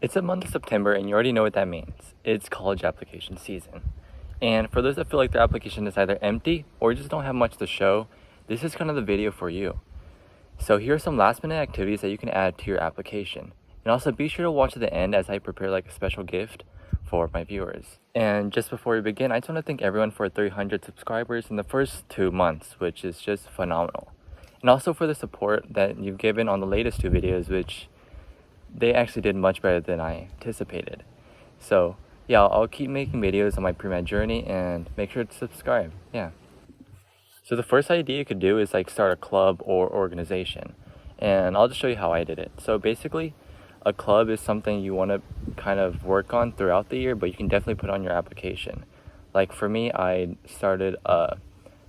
It's the month of September, and you already know what that means. It's college application season. And for those that feel like their application is either empty or just don't have much to show, this is kind of the video for you. So here are some last minute activities that you can add to your application. And also be sure to watch to the end as I prepare like a special gift for my viewers. And just before we begin, I just want to thank everyone for 300 subscribers in the first 2 months, which is just phenomenal. And also for the support that you've given on the latest 2 videos, which they actually did much better than I anticipated. So yeah, I'll keep making videos on my pre-med journey, and make sure to subscribe. Yeah. So the first idea you could do is like start a club or organization, and I'll just show you how I did it. So basically, a club is something you want to kind of work on throughout the year, but you can definitely put on your application. Like for me, I started the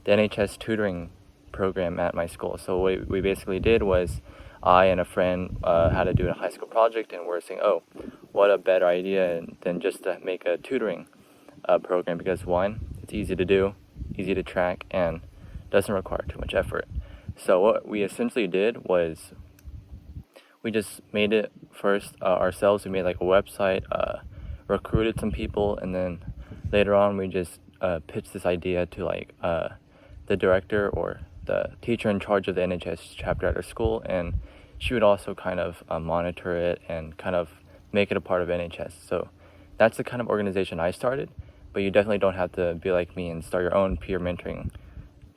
NHS tutoring program at my school. So what we basically did was I and a friend had to do a high school project, and we're saying, oh, what a better idea than just to make a tutoring program, because one, it's easy to do, easy to track, and doesn't require too much effort. So what we essentially did was we just made it first ourselves. We made like a website, recruited some people, and then later on we just pitched this idea to like the director or the teacher in charge of the NHS chapter at our school, and she would also kind of monitor it and kind of make it a part of NHS. So that's the kind of organization I started, but you definitely don't have to be like me and start your own peer mentoring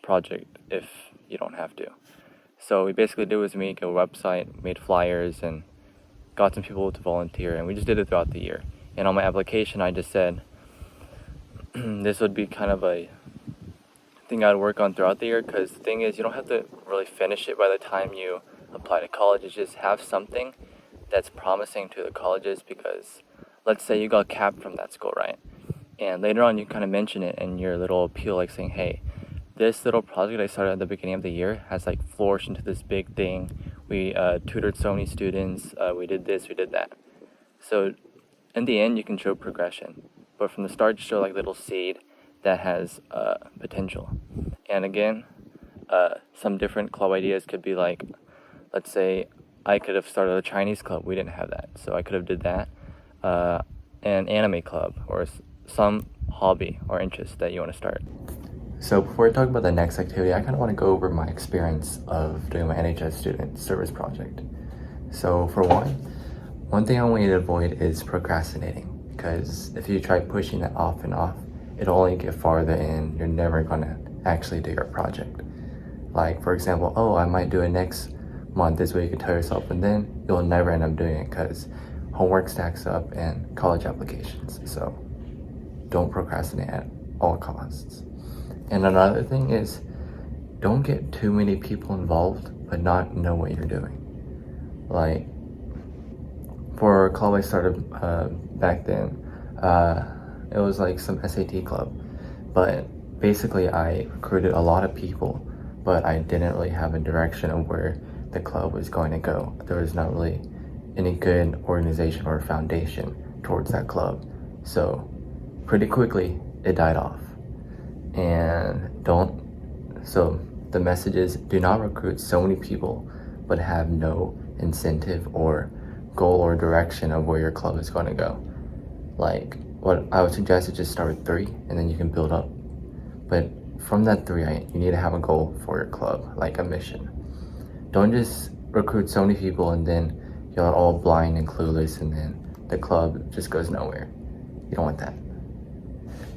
project if you don't have to. So we basically did was make a website, made flyers, and got some people to volunteer, and we just did it throughout the year. And on my application, I just said this would be kind of a thing I'd work on throughout the year, because the thing is, you don't have to really finish it by the time you apply to college. It's just have something that's promising to the colleges, because let's say you got capped from that school, right? And later on you kind of mention it in your little appeal, like saying, hey, this little project I started at the beginning of the year has like flourished into this big thing. We tutored so many students, we did this, we did that. So in the end you can show progression, but from the start just show like little seed that has potential. And again, some different club ideas could be like, let's say I could have started a Chinese club. We didn't have that, so I could have did that. An anime club, or some hobby or interest that you want to start. So before I talk about the next activity, I kind of want to go over my experience of doing my NHS student service project. So for one thing I want you to avoid is procrastinating, because if you try pushing that off and off, it'll only get farther and you're never going to actually do your project. Like for example, oh, I might do it next month, this way you can tell yourself, and then you'll never end up doing it because homework stacks up and college applications. So don't procrastinate at all costs. And another thing is, don't get too many people involved but not know what you're doing. Like for a club I started back then, it was like some SAT club, but basically I recruited a lot of people, but I didn't really have a direction of where the club was going to go. There was not really any good organization or foundation towards that club. So pretty quickly it died off. And so the message is, do not recruit so many people but have no incentive or goal or direction of where your club is going to go. Like what I would suggest is just start with 3 and then you can build up. But from that 3, you need to have a goal for your club, like a mission. Don't just recruit so many people and then you're all blind and clueless and then the club just goes nowhere. You don't want that.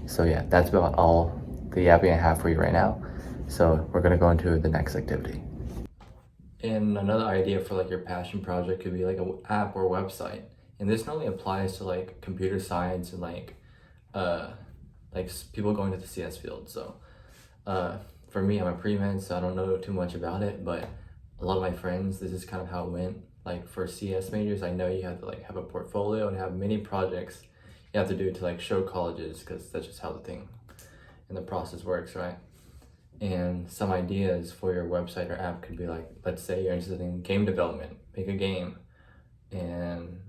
So yeah, that's about all the yapping I have for you right now. So we're gonna go into the next activity. And another idea for like your passion project could be like an app or website. And this not only applies to like computer science and like people going to the CS field. So for me, I'm a pre-med, so I don't know too much about it, but a lot of my friends, this is kind of how it went. Like for CS majors, I know you have to like have a portfolio and have many projects you have to do to like show colleges, because that's just how the thing and the process works, right? And some ideas for your website or app could be like, let's say you're interested in game development, make a game and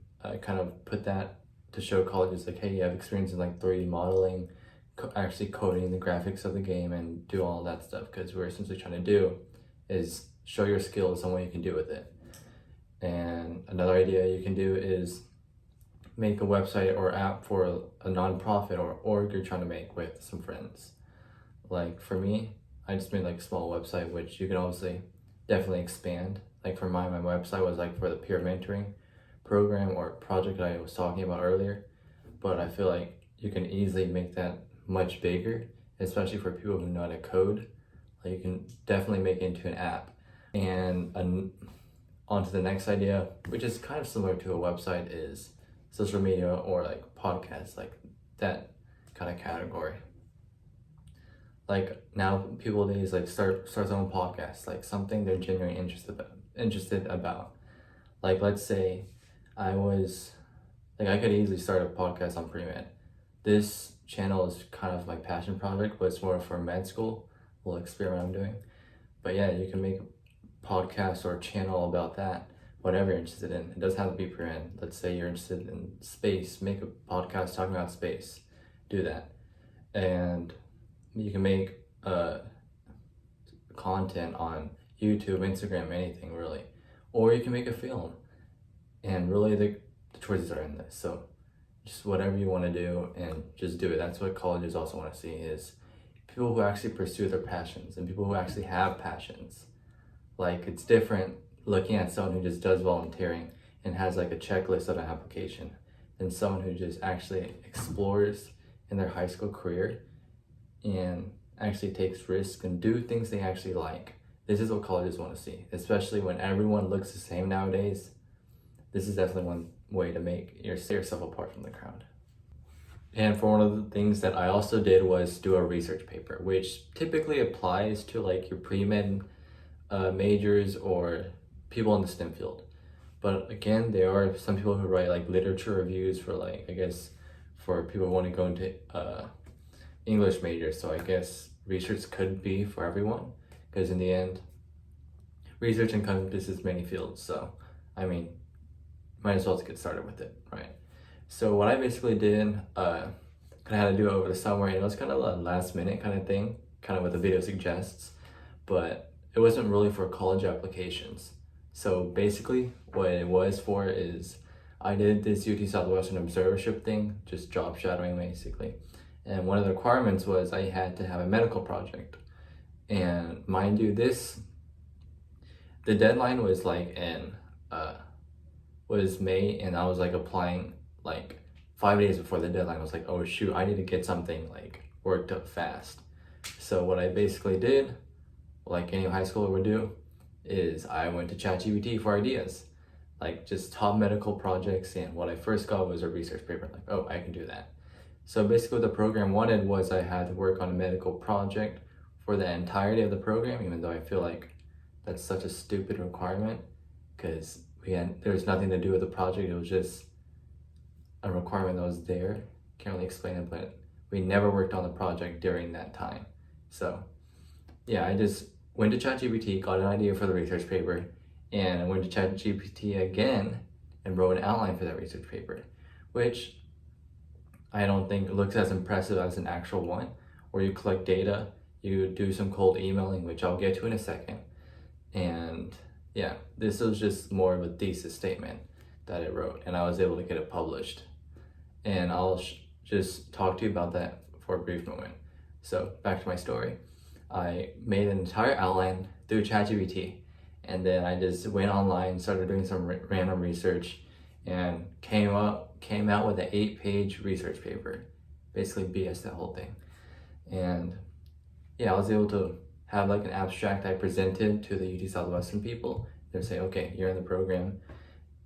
kind of put that to show colleges like, hey, you have experience in like 3D modeling, actually coding the graphics of the game, and do all that stuff, because we're essentially trying to do is show your skills and what you can do with it. And another idea you can do is make a website or app for a nonprofit or org you're trying to make with some friends. Like for me, I just made like a small website, which you can obviously definitely expand. Like for my website was like for the peer mentoring program or project I was talking about earlier. But I feel like you can easily make that much bigger, especially for people who know how to code. Like you can definitely make it into an app. And on to the next idea, which is kind of similar to a website, is social media or like podcasts, like that kind of category. Like now people these like start their own podcast, like something they're genuinely interested about. Like let's say I could easily start a podcast on pre-med. This channel is kind of my passion project, but it's more for med school, little experiment I'm doing. But yeah, you can make a podcast or a channel about that, whatever you're interested in. It doesn't have to be pre-med. Let's say you're interested in space, make a podcast talking about space. Do that. And you can make content on YouTube, Instagram, anything really. Or you can make a film. And really the choices are in this. So just whatever you want to do and just do it. That's what colleges also want to see, is people who actually pursue their passions and people who actually have passions. Like it's different looking at someone who just does volunteering and has like a checklist of an application than someone who just actually explores in their high school career and actually takes risks and do things they actually like. This is what colleges want to see, especially when everyone looks the same nowadays. This is definitely one way to make yourself apart from the crowd. And for one of the things that I also did was do a research paper, which typically applies to like your pre-med majors or people in the STEM field. But again, there are some people who write like literature reviews for like, I guess, for people who want to go into English majors. So I guess research could be for everyone, because in the end, research encompasses many fields. So, I mean, might as well get started with it, right? So what I basically did, kind of had to do it over the summer, and it was kind of a last minute kind of thing, kind of what the video suggests, but it wasn't really for college applications. So basically what it was for is I did this UT Southwestern observership thing, just job shadowing basically. And one of the requirements was I had to have a medical project. And mind you, the deadline was like was May, and I was like applying like 5 days before the deadline. I was like, oh shoot, I need to get something like worked up fast. So what I basically did, like any high schooler would do, is I went to ChatGPT for ideas, like just top medical projects, and what I first got was a research paper. Like, oh, I can do that. So basically what the program wanted was I had to work on a medical project for the entirety of the program, even though I feel like that's such a stupid requirement, because there was nothing to do with the project. It was just a requirement that was there. Can't really explain it, but we never worked on the project during that time. So yeah, I just went to ChatGPT, got an idea for the research paper, and I went to ChatGPT again and wrote an outline for that research paper, which I don't think looks as impressive as an actual one, where you collect data, you do some cold emailing, which I'll get to in a second. And yeah, this was just more of a thesis statement that I wrote, and I was able to get it published. And I'll just talk to you about that for a brief moment. So back to my story. I made an entire outline through ChatGPT, and then I just went online, started doing some random research, and came out with an 8-page research paper. Basically BS that whole thing. And yeah, I was able to have like an abstract I presented to the UT Southwestern people. They'd say, okay, you're in the program.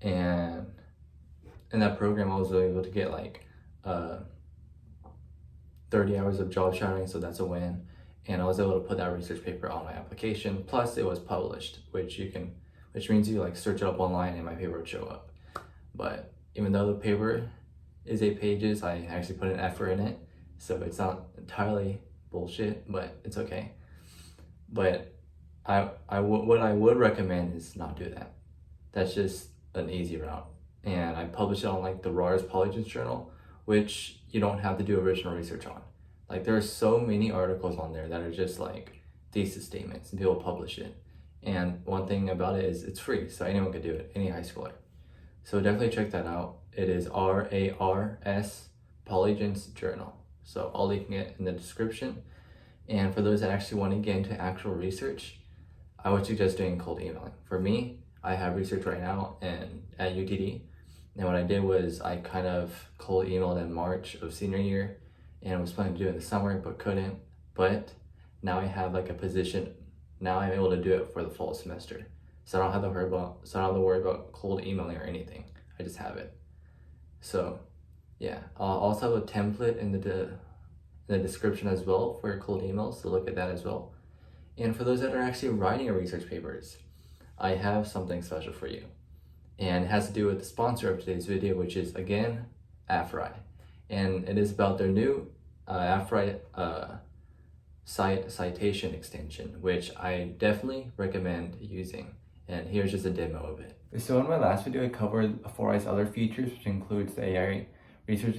And in that program, I was able to get like 30 hours of job shadowing, so that's a win. And I was able to put that research paper on my application. Plus it was published, which means you like search it up online and my paper would show up. But even though the paper is 8 pages, I actually put an effort in it. So it's not entirely bullshit, but it's okay. But what I would recommend is not do that. That's just an easy route. And I published it on like the Rars Polygens Journal, which you don't have to do original research on. Like there are so many articles on there that are just like thesis statements, and people publish it. And one thing about it is it's free, so anyone could do it, any high schooler. So definitely check that out. It is RARS Polygence Journal. So I'll link it in the description. And for those that actually want to get into actual research, I would suggest doing cold emailing. For me, I have research right now at UTD. And what I did was I kind of cold emailed in March of senior year and was planning to do it in the summer, but couldn't. But now I have like a position. Now I'm able to do it for the fall semester. So I don't have to worry about cold emailing or anything. I just have it. So yeah, I'll also have a template in the description as well for your cold emails, so look at that as well. And for those that are actually writing your research papers, I have something special for you. And it has to do with the sponsor of today's video, which is again, Afforai. And it is about their new Afforai citation extension, which I definitely recommend using. And here's just a demo of it. So in my last video, I covered Afforai's other features, which includes the AI Research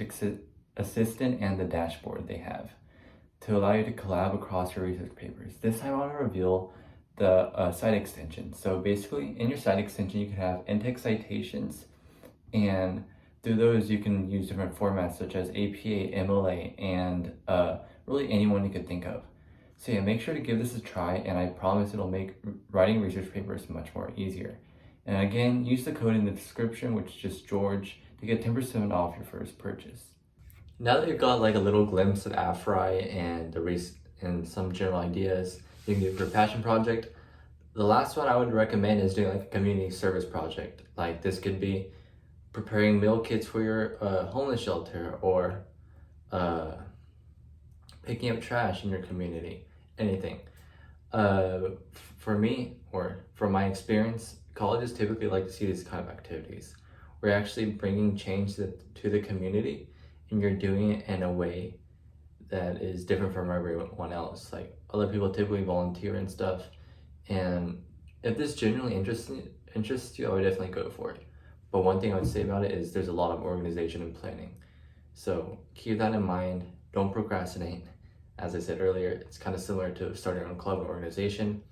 Assistant and the dashboard they have to allow you to collab across your research papers. This time I want to reveal the cite extension. So basically in your cite extension, you can have in-text citations, and through those you can use different formats such as APA, MLA, and really anyone you could think of. So yeah, make sure to give this a try, and I promise it'll make writing research papers much more easier. And again, use the code in the description, which is just George, to get 10% off your first purchase. Now that you've got like a little glimpse of Afforai and some general ideas you can do for a passion project, the last one I would recommend is doing like a community service project. Like this could be preparing meal kits for your homeless shelter, or picking up trash in your community, anything. For me, or from my experience, colleges typically like to see these kind of activities. We're actually bringing change to the community, and you're doing it in a way that is different from everyone else. Like other people typically volunteer and stuff, and if this genuinely interests you, I would definitely go for it. But one thing I would say about it is there's a lot of organization and planning. So keep that in mind, don't procrastinate. As I said earlier, it's kind of similar to starting your own club or organization.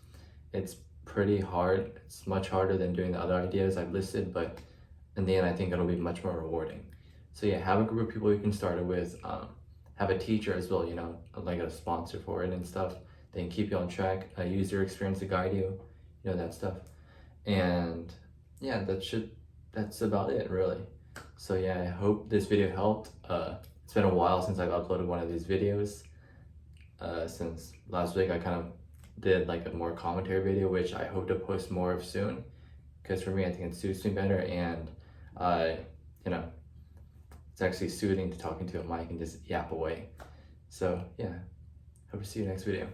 It's pretty hard. It's much harder than doing the other ideas I've listed, but in the end, I think it'll be much more rewarding. So yeah, have a group of people you can start it with. Have a teacher as well, like a sponsor for it and stuff. They can keep you on track. Use their experience to guide you, that stuff. And yeah, that's about it really. So yeah, I hope this video helped. It's been a while since I've uploaded one of these videos. Since last week I kind of did like a more commentary video, which I hope to post more of soon, because for me I think it suits me better, and it's actually soothing to talk into a mic and just yap away. So yeah, hope to see you next video.